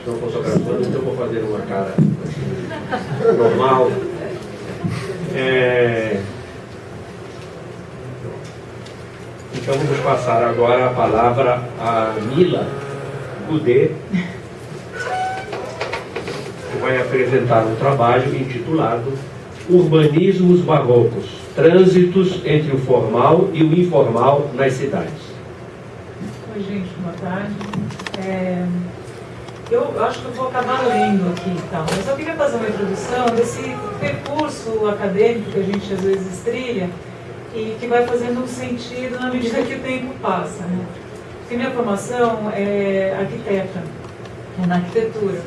Se não for só gravando, então eu vou fazer uma cara assim, normal. Então vamos passar agora a palavra a Mila Goudet, que vai apresentar um trabalho intitulado Urbanismos Barrocos, Trânsitos entre o Formal e o Informal nas Cidades. Oi, gente, boa tarde. Eu acho que eu vou acabar lendo aqui e tal, mas eu queria fazer uma introdução desse percurso acadêmico que a gente às vezes trilha e que vai fazendo sentido na medida que o tempo passa, né? Porque minha formação é arquiteta, é na arquitetura.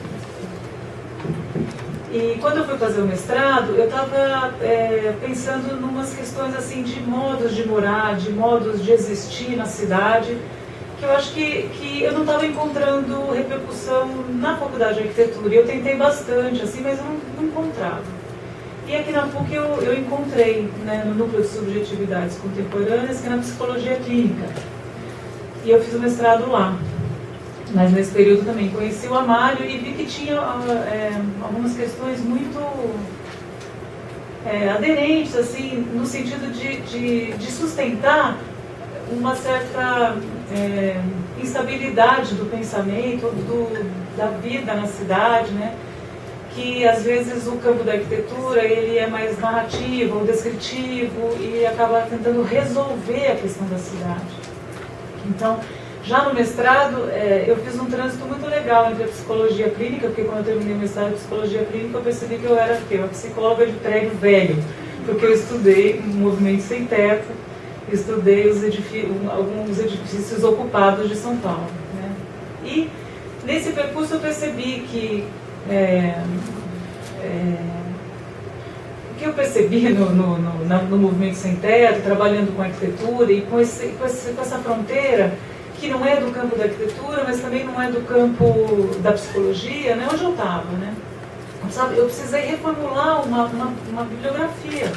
E quando eu fui fazer o mestrado, eu estava pensando em umas questões assim de modos de morar, de modos de existir na cidade, que eu acho que eu não estava encontrando repercussão na faculdade de arquitetura. E eu tentei bastante, assim, mas eu não encontrava. E aqui na PUC eu encontrei, né, no Núcleo de Subjetividades Contemporâneas, que é na Psicologia Clínica. E eu fiz o mestrado lá. Mas nesse período também conheci o Amário e vi que tinha algumas questões muito aderentes, assim, no sentido de sustentar uma certa instabilidade do pensamento, da vida na cidade, né? Que às vezes o campo da arquitetura ele é mais narrativo ou descritivo e acaba tentando resolver a questão da cidade. Então, já no mestrado, eu fiz um trânsito muito legal entre a psicologia clínica, porque quando eu terminei o mestrado de psicologia clínica, eu percebi que eu era uma psicóloga de prédio velho, porque eu estudei movimento sem teto, estudei alguns edifícios ocupados de São Paulo, né? E nesse percurso eu percebi que o que eu percebi no movimento sem teto, trabalhando com arquitetura e com essa fronteira, que não é do campo da arquitetura, mas também não é do campo da psicologia, né, onde eu estava, né? Sabe, eu precisei reformular uma bibliografia.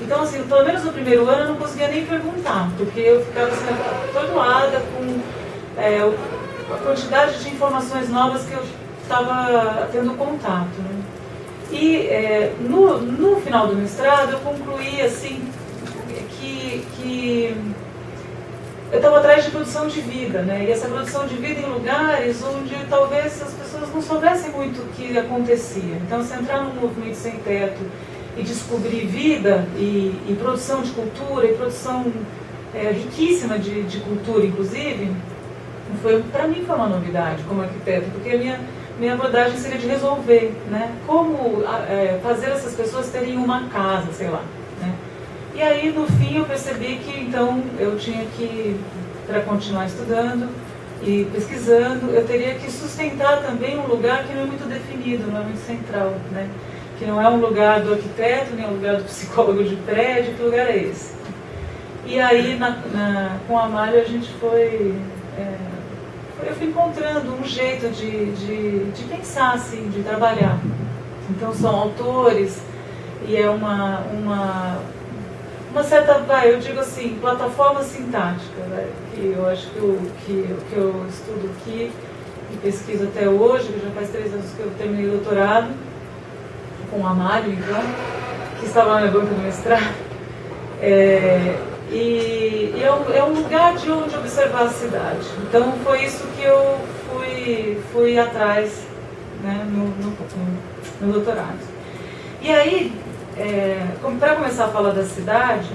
Então, assim, pelo menos no primeiro ano eu não conseguia nem perguntar, porque eu ficava assim, atordoada com a quantidade de informações novas que eu estava tendo contato, né? E no final do mestrado eu concluí assim que eu estava atrás de produção de vida, né? E essa produção de vida em lugares onde talvez as pessoas não soubessem muito o que acontecia. Então, se entrar num movimento sem teto e descobrir vida e produção de cultura, e produção riquíssima de cultura, inclusive, para mim foi uma novidade como arquiteto, porque a minha abordagem seria de resolver, né? Como fazer essas pessoas terem uma casa, sei lá, né? E aí, no fim, eu percebi que, então, eu tinha que, para continuar estudando e pesquisando, eu teria que sustentar também um lugar que não é muito definido, não é muito central, né? Que não é um lugar do arquiteto, nem um lugar do psicólogo de prédio, que lugar é esse? E aí, com a Amália, a gente eu fui encontrando um jeito de pensar, assim, de trabalhar. Então, são autores, e é uma certa, eu digo assim, plataforma sintática, né? Que eu acho que eu estudo aqui e pesquiso até hoje, que já faz 3 anos que eu terminei o doutorado, com o Amário, então, que estava na minha banca do mestrado. E é um lugar de onde observar a cidade. Então, foi isso que eu fui atrás, né, no doutorado. E aí, para começar a falar da cidade,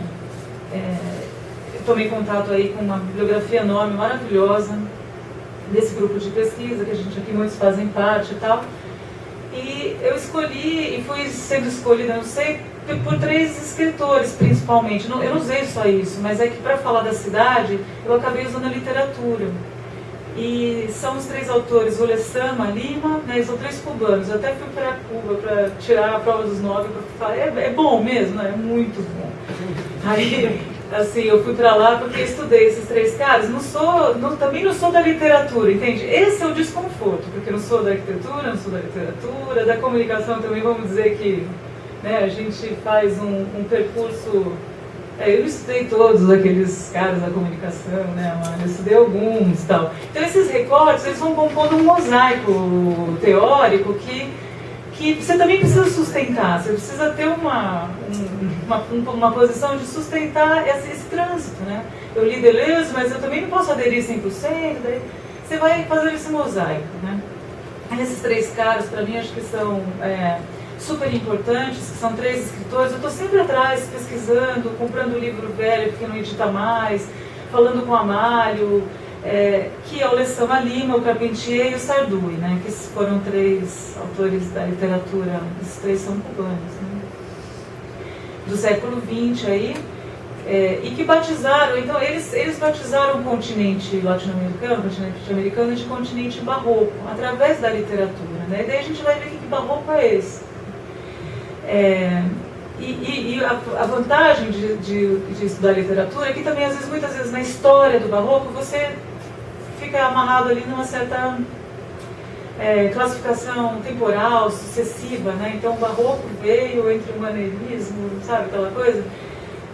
eu tomei contato aí com uma bibliografia enorme, maravilhosa, desse grupo de pesquisa, que a gente aqui muitos fazem parte e tal. E eu escolhi, e fui sendo escolhida, não sei, por 3 escritores, principalmente. Eu não usei só isso, mas é que para falar da cidade, eu acabei usando a literatura. E são os 3 autores, o Lessama, Lima, né, são 3 cubanos. Eu até fui para Cuba para tirar a prova dos 9, para falar, é bom mesmo, né? É muito bom. Aí, assim, eu fui para lá porque estudei esses 3 caras. Também não sou da literatura, entende? Esse é o desconforto, porque eu não sou da arquitetura, não sou da literatura, da comunicação também, vamos dizer que, né, a gente faz um percurso Eu não estudei todos aqueles caras da comunicação, né, mas eu estudei alguns e tal. Então esses recortes, eles vão compondo um mosaico teórico que você também precisa sustentar, você precisa ter uma posição de sustentar esse trânsito, né? Eu li Deleuze, mas eu também não posso aderir 100%, daí você vai fazer esse mosaico, né? Esses três caras, para mim, acho que são super importantes, que são três escritores. Eu estou sempre atrás, pesquisando, comprando livro velho, porque não edita mais, falando com o Amário, que é o Lessama Lima, o Carpentier e o Sarduy, né, que foram três autores da literatura, esses três são cubanos, né, do século XX aí, e que batizaram, então eles batizaram o continente latino-americano, o continente americano de continente barroco, através da literatura, né, e daí a gente vai ver que barroco é esse. E a vantagem de estudar literatura é que também, muitas vezes, na história do barroco, você fica amarrado ali numa certa classificação temporal, sucessiva, né? Então o barroco veio entre o maneirismo, sabe, aquela coisa?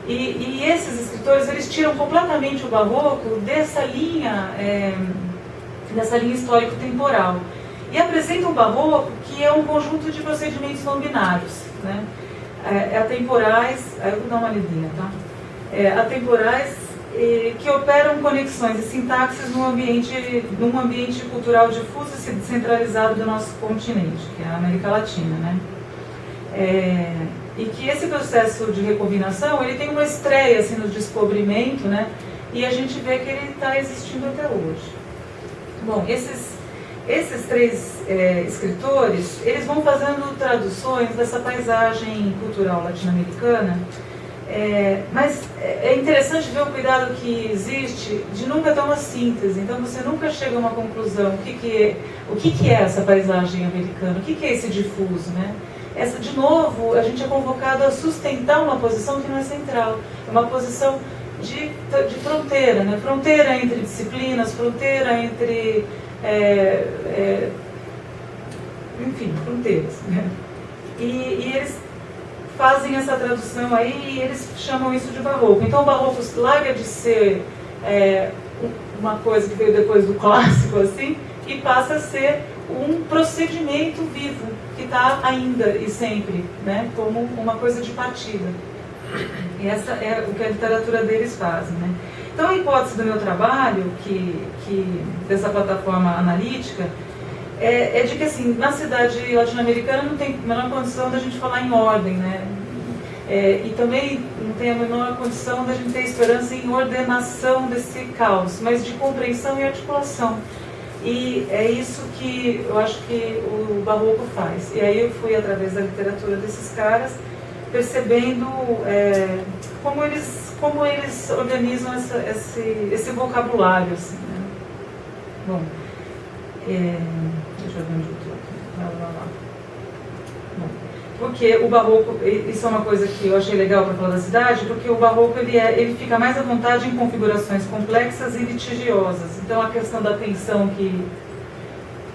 E esses escritores, eles tiram completamente o barroco dessa linha histórico-temporal. E apresentam o barroco, que é um conjunto de procedimentos não binários, né? Atemporais, aí eu vou dar uma lidinha, tá? Atemporais que operam conexões e sintaxes num ambiente cultural difuso e descentralizado do nosso continente, que é a América Latina, né? E que esse processo de recombinação, ele tem uma estreia assim, no descobrimento, né? E a gente vê que ele está existindo até hoje. Bom, esses três escritores, eles vão fazendo traduções dessa paisagem cultural latino-americana, mas é interessante ver o cuidado que existe de nunca ter uma síntese. Então você nunca chega a uma conclusão. O que é essa paisagem americana? O que é esse difuso, né? De novo, a gente é convocado a sustentar uma posição que não é central. É uma posição de fronteira, né? Fronteira entre disciplinas, fronteira entre... enfim, fronteiras, né? E eles fazem essa tradução aí e eles chamam isso de barroco. Então o barroco larga de ser uma coisa que veio depois do clássico, assim, e passa a ser um procedimento vivo, que está ainda e sempre, né, como uma coisa de partida. E essa é o que a literatura deles faz, né? Então a hipótese do meu trabalho, dessa plataforma analítica, é de que assim, na cidade latino-americana não tem a menor condição da gente falar em ordem, né? E também não tem a menor condição da gente ter esperança em ordenação desse caos, mas de compreensão e articulação. E é isso que eu acho que o barroco faz. E aí eu fui, através da literatura desses caras, percebendo como eles organizam esse vocabulário, assim, né? Bom, deixa eu ver onde eu estou aqui. Lá. Bom, porque o barroco, isso é uma coisa que eu achei legal para falar da cidade, porque o barroco ele fica mais à vontade em configurações complexas e litigiosas. Então a questão da tensão que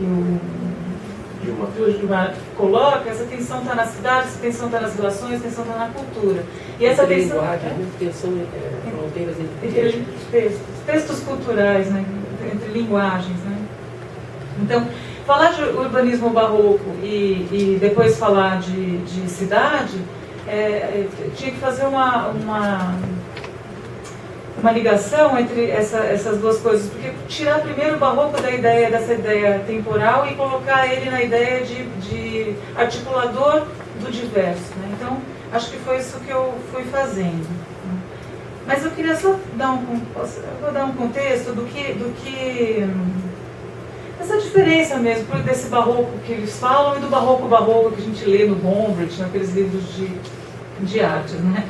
o Gilmar coloca, essa tensão está na cidade, essa tensão está nas relações, essa tensão está na cultura. E essa tensão... tensão fronteiras entre textos culturais, né? Entre linguagens, né? Então, falar de urbanismo barroco e depois falar de cidade, tinha que fazer uma ligação entre essas duas coisas, porque tirar primeiro o barroco dessa ideia temporal e colocar ele na ideia de articulador do diverso, né? Então, acho que foi isso que eu fui fazendo. Mas eu queria só dar um contexto do que essa diferença mesmo desse barroco que eles falam e do barroco que a gente lê no Gombrich, naqueles livros de arte, né?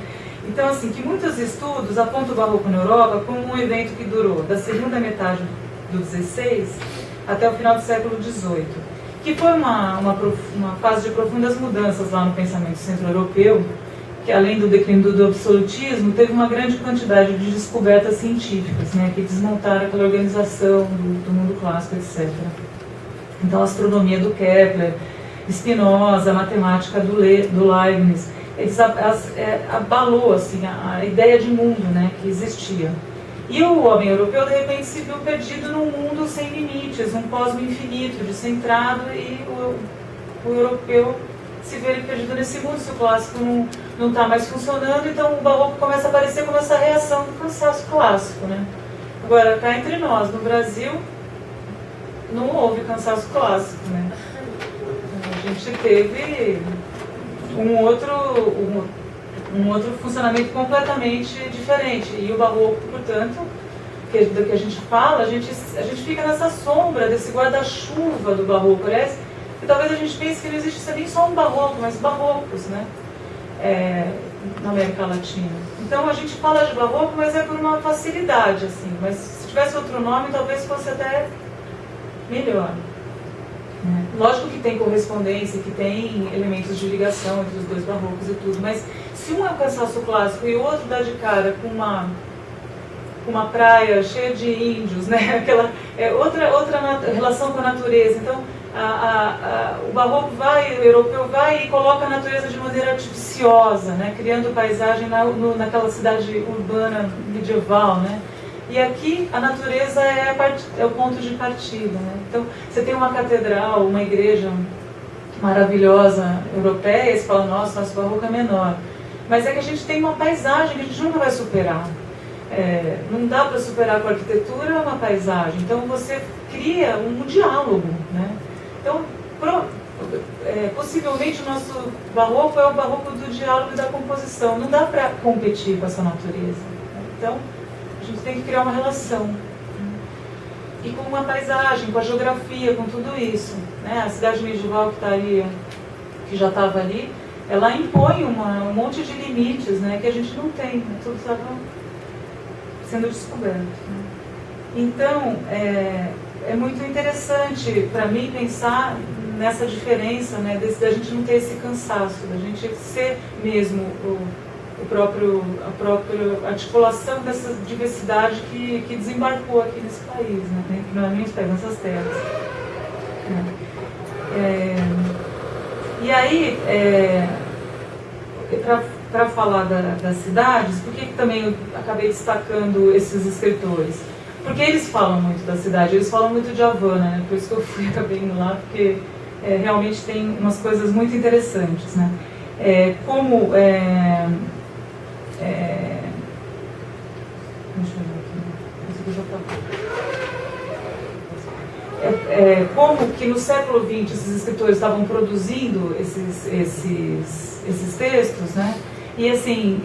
Então, assim, que muitos estudos apontam o barroco na Europa como um evento que durou da segunda metade do XVI até o final do século XVIII, que foi uma fase de profundas mudanças lá no pensamento centro-europeu, que além do declínio do absolutismo, teve uma grande quantidade de descobertas científicas, né, que desmontaram aquela organização do mundo clássico, etc. Então, a astronomia do Kepler, Spinoza, a matemática do Leibniz, abalou assim, a ideia de mundo, né, que existia. E o homem europeu, de repente, se viu perdido num mundo sem limites, um cosmo infinito, descentrado, e o europeu se vê perdido nesse mundo, se o clássico não está mais funcionando, então o barroco começa a aparecer como essa reação do cansaço clássico, né? Agora, cá entre nós, no Brasil, não houve cansaço clássico, né? A gente teve um outro funcionamento completamente diferente. E o barroco, portanto, do que a gente fala, a gente fica nessa sombra desse guarda-chuva do barroco. Aliás, e talvez a gente pense que não existe nem só um barroco, mas barrocos, né? Na América Latina. Então a gente fala de barroco, mas é por uma facilidade, assim. Mas se tivesse outro nome, talvez fosse até melhor. Lógico que tem correspondência, que tem elementos de ligação entre os dois barrocos e tudo, mas se um é o cansaço clássico e o outro dá de cara com uma praia cheia de índios, né? Aquela outra relação com a natureza. Então o barroco o europeu vai e coloca a natureza de maneira artificiosa, né? Criando paisagem naquela cidade urbana medieval, né? E aqui a natureza é o ponto de partida, né? Então você tem uma catedral, uma igreja maravilhosa europeia, e você fala, nosso barroco é menor. Mas é que a gente tem uma paisagem que a gente nunca vai superar. Não dá para superar com a arquitetura uma paisagem. Então você cria um diálogo, né? Então, possivelmente o nosso barroco é o barroco do diálogo e da composição. Não dá para competir com essa natureza, né? Então, a gente tem que criar uma relação. E com uma paisagem, com a geografia, com tudo isso, né? A cidade medieval que está ali, que já estava ali, ela impõe um monte de limites, né? Que a gente não tem, né? Tudo estava sendo descoberto, né? Então, é muito interessante para mim pensar nessa diferença, né, da gente não ter esse cansaço, da gente ser mesmo a própria articulação dessa diversidade que desembarcou aqui nesse país, né, nessas terras. E aí, para falar das cidades, por que também eu acabei destacando esses escritores? Porque eles falam muito da cidade, eles falam muito de Havana, né? Por isso que eu acabei indo lá, porque realmente tem umas coisas muito interessantes, né? Como que no século XX esses escritores estavam produzindo esses textos, né? E assim,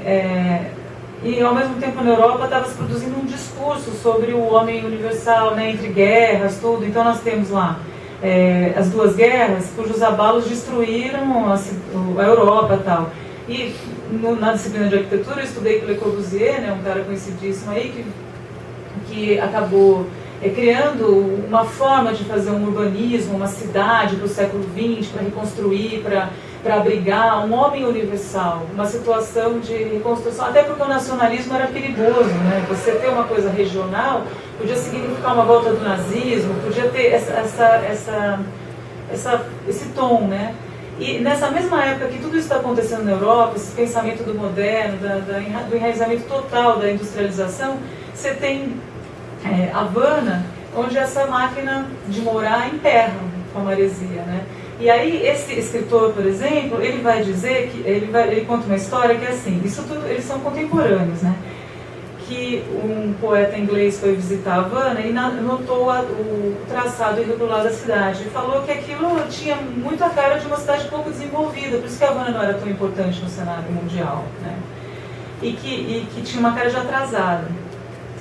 e ao mesmo tempo na Europa estava se produzindo um discurso sobre o homem universal, né, entre guerras, tudo. Então nós temos lá as duas guerras, cujos abalos destruíram a Europa e tal. E na disciplina de arquitetura eu estudei com Le Corbusier, né, um cara conhecidíssimo aí, que acabou criando uma forma de fazer um urbanismo, uma cidade para o século XX, para reconstruir, para abrigar um homem universal, uma situação de reconstrução, até porque o nacionalismo era perigoso, né? Você ter uma coisa regional podia significar uma volta do nazismo, podia ter esse tom, né? E nessa mesma época que tudo isso está acontecendo na Europa, esse pensamento do moderno, do enraizamento total da industrialização, você tem Havana, onde essa máquina de morar emperra com a maresia, né? E aí esse escritor, por exemplo, ele vai dizer que ele conta uma história que é assim, isso tudo eles são contemporâneos, né? Que um poeta inglês foi visitar Havana e notou o traçado irregular da cidade e falou que aquilo tinha muito a cara de uma cidade pouco desenvolvida, por isso que Havana não era tão importante no cenário mundial, né? E que tinha uma cara de atrasada.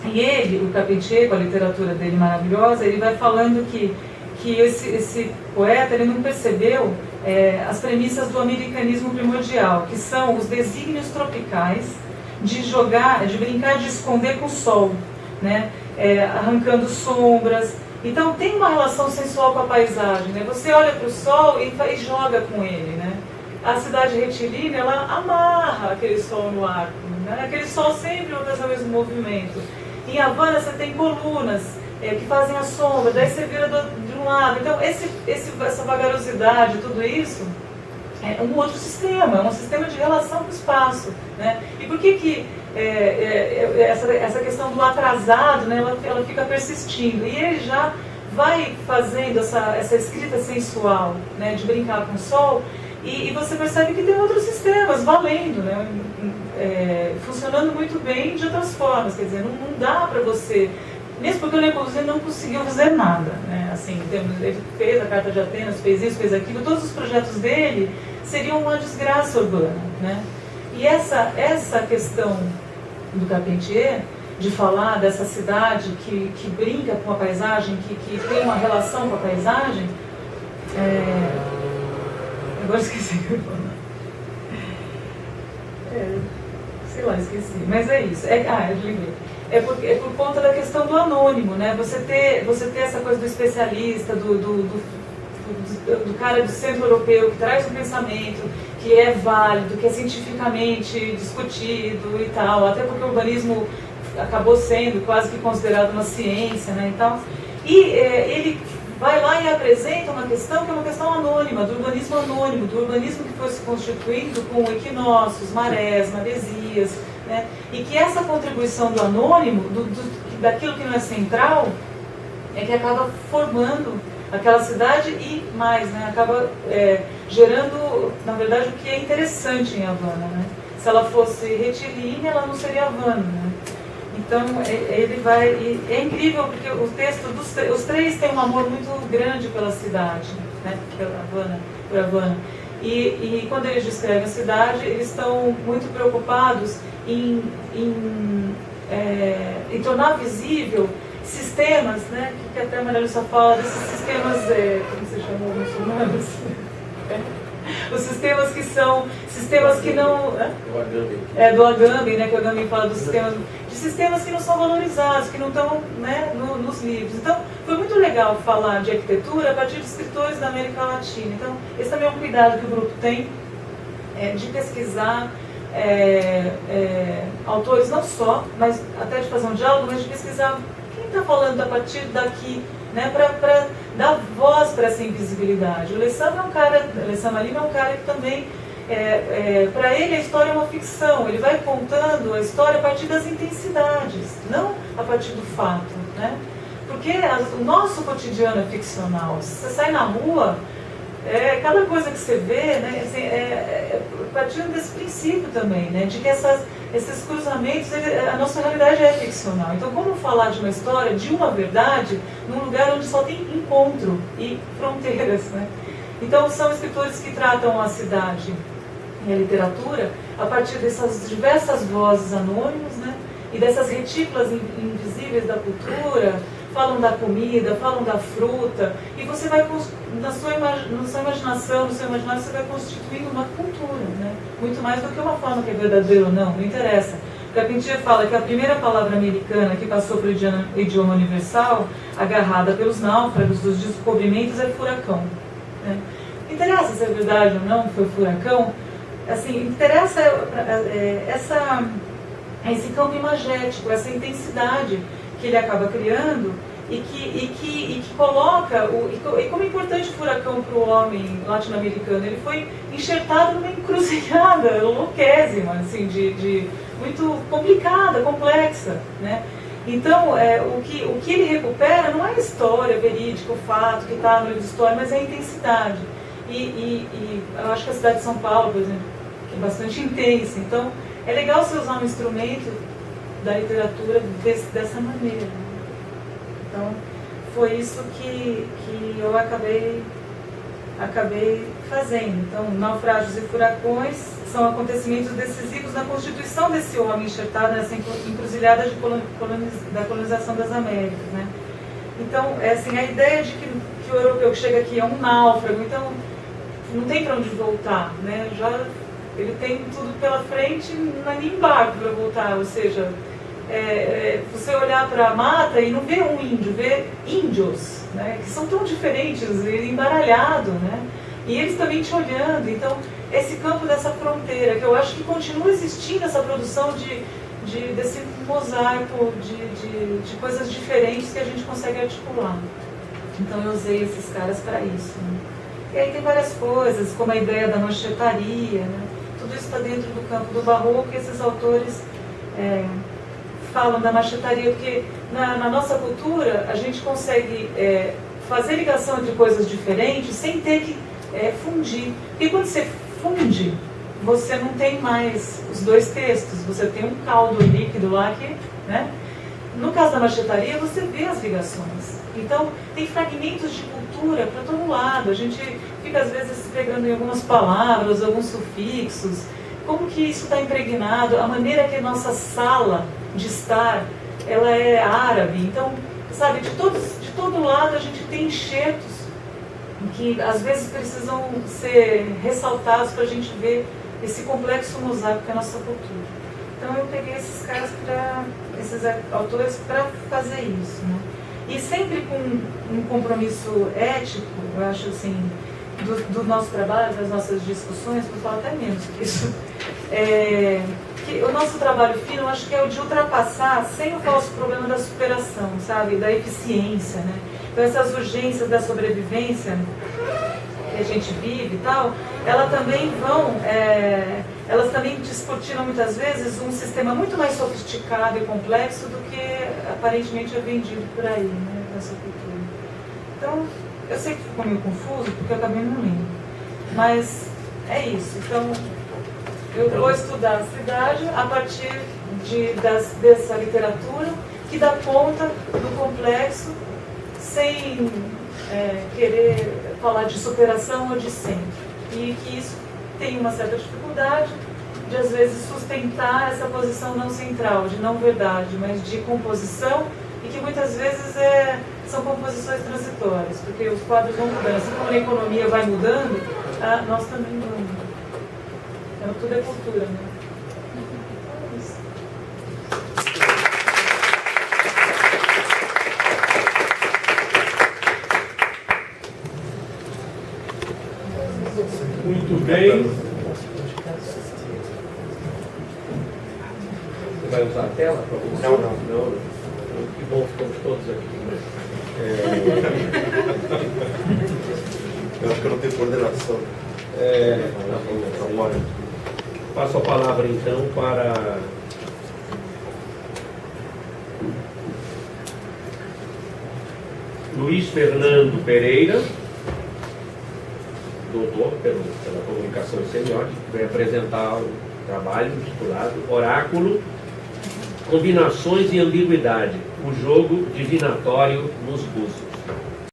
E ele, o Carpentier, com a literatura dele maravilhosa, ele vai falando que esse poeta ele não percebeu as premissas do americanismo primordial, que são os desígnios tropicais de brincar de esconder com o sol, né? Arrancando sombras. Então tem uma relação sensual com a paisagem, né? Você olha para o sol e joga com ele, né? A cidade retilínea, ela amarra aquele sol no arco, né? Aquele sol sempre vai fazer o mesmo movimento. Em Havana você tem colunas que fazem a sombra, daí você vira de um lado. Então essa vagarosidade, tudo isso, é um outro sistema, é um sistema de relação com o espaço, né? E por que essa questão do atrasado, né, ela fica persistindo? E ele já vai fazendo essa escrita sensual, né, de brincar com o sol, e você percebe que tem outros sistemas valendo, né, funcionando muito bem de outras formas. Quer dizer, não dá para você, mesmo porque o Le Corbusier não conseguiu fazer nada, né, assim, ele fez a Carta de Atenas, fez isso, fez aquilo, todos os projetos dele seriam uma desgraça urbana, né? E essa questão do Carpentier, de falar dessa cidade que brinca com a paisagem, que tem uma relação com a paisagem, agora esqueci o que eu ia falar. Sei lá, esqueci, mas é isso. Eu lembrei. É por conta da questão do anônimo, né? Você ter essa coisa do especialista, do cara do centro europeu que traz um pensamento que é válido, que é cientificamente discutido e tal, até porque o urbanismo acabou sendo quase que considerado uma ciência, né, e tal. E ele vai lá e apresenta uma questão que é uma questão anônima, do urbanismo anônimo, do urbanismo que foi se constituindo com equinócios, marés, maresias, né, e que essa contribuição do anônimo, daquilo que não é central, é que acaba formando aquela cidade e mais, né, acaba gerando, na verdade, o que é interessante em Havana, né? Se ela fosse retilínea, ela não seria Havana, né? Então, ele vai... é incrível, porque o texto os três têm um amor muito grande pela cidade, né? Por Havana. E quando eles descrevem a cidade, eles estão muito preocupados em tornar visível sistemas, né, que até a Maria Lúcia fala desses sistemas, como se chamam, muçulmanos? Os sistemas que são sistemas que não... do Agamben, né, que o Agamben fala dos sistemas que não são valorizados, que não estão, né, nos livros. Então, foi muito legal falar de arquitetura a partir de escritores da América Latina. Então, esse também é um cuidado que o grupo tem, de pesquisar autores não só, mas até de fazer um diálogo, mas de pesquisar quem está falando a partir daqui, né, para dar voz para essa invisibilidade. O Lessam Malim é um cara que também, para ele a história é uma ficção, ele vai contando a história a partir das intensidades, não a partir do fato, né? Porque o nosso cotidiano é ficcional. Se você sai na rua, cada coisa que você vê, né, assim, partindo desse princípio também, né, de que esses cruzamentos, a nossa realidade é ficcional. Então, como falar de uma história, de uma verdade, num lugar onde só tem encontro e fronteiras, né? Então, são escritores que tratam a cidade e a literatura a partir dessas diversas vozes anônimas, né, e dessas retículas invisíveis da cultura. Falam da comida, falam da fruta, e você vai, na sua imaginação, no seu imaginário, você vai constituindo uma cultura, né? Muito mais do que uma forma que é verdadeira ou não interessa. Carpentier fala que a primeira palavra americana que passou para o idioma universal, agarrada pelos náufragos dos descobrimentos, é furacão, né? Não interessa se é verdade ou não, foi furacão, assim, interessa esse campo imagético, essa intensidade que ele acaba criando e que coloca, e como é importante o furacão para o homem latino-americano, ele foi enxertado numa encruzilhada louquésima, assim, muito complicada, complexa, né? Então, o que ele recupera não é a história verídica, o fato que está no livro de história, mas é a intensidade. E eu acho que a cidade de São Paulo, por exemplo, que é bastante intensa, então é legal você usar um instrumento da literatura dessa maneira. Então, foi isso que eu acabei fazendo. Então, naufrágios e furacões são acontecimentos decisivos na constituição desse homem enxertado nessa encruzilhada da colonização das Américas, né? Então, assim, a ideia de que o europeu que chega aqui é um náufrago, então não tem para onde voltar, né? Ele tem tudo pela frente, não é nem barco para voltar, ou seja, você olhar para a mata e não ver um índio, ver índios, né, que são tão diferentes, embaralhado, né, e eles também te olhando. Então, esse campo dessa fronteira, que eu acho que continua existindo essa produção desse mosaico de coisas diferentes que a gente consegue articular. Então, eu usei esses caras para isso, né. E aí tem várias coisas, como a ideia da manchetaria, né? Tudo isso está dentro do campo do barroco, e esses autores falam da manchetaria, porque na nossa cultura a gente consegue fazer ligação entre coisas diferentes sem ter que fundir. Porque quando você funde, você não tem mais os dois textos, você tem um caldo líquido lá que, né? No caso da manchetaria, você vê as ligações. Então, tem fragmentos de cultura para todo lado. A gente fica, às vezes, se pegando em algumas palavras, alguns sufixos. Como que isso está impregnado? A maneira que a nossa sala de estar, ela é árabe. Então, sabe, de todo lado a gente tem enxertos que, às vezes, precisam ser ressaltados para a gente ver esse complexo mosaico que é a nossa cultura. Então, eu peguei esses caras, esses autores, para fazer isso, né? E sempre com um compromisso ético, eu acho assim, do nosso trabalho, das nossas discussões, vou falar até menos que isso, que o nosso trabalho fino, eu acho que é o de ultrapassar sem o falso problema da superação, sabe, da eficiência, né? Então essas urgências da sobrevivência que a gente vive e tal, elas também discutiram muitas vezes um sistema muito mais sofisticado e complexo do que aparentemente é vendido por aí, né, nessa cultura. Então, eu sei que ficou meio confuso, porque eu também não lembro, mas é isso. Então, eu vou estudar a cidade a partir dessa literatura que dá conta do complexo sem querer falar de superação ou de centro. E que isso tem uma certa dificuldade de, às vezes, sustentar essa posição não central, de não verdade, mas de composição, e que muitas vezes são composições transitórias, porque os quadros vão mudando. Assim como a economia vai mudando, nós também mudamos. Então, tudo é cultura, né? É isso. Muito bem. Você vai usar a tela para você? Não. Que bom, ficamos todos aqui. Eu acho que eu não tenho coordenação. Passo a palavra então para Luiz Fernando Pereira, doutor pela comunicação e semiótica, que vai apresentar o trabalho intitulado Oráculo, Combinações e Ambiguidade, o jogo divinatório nos búzios.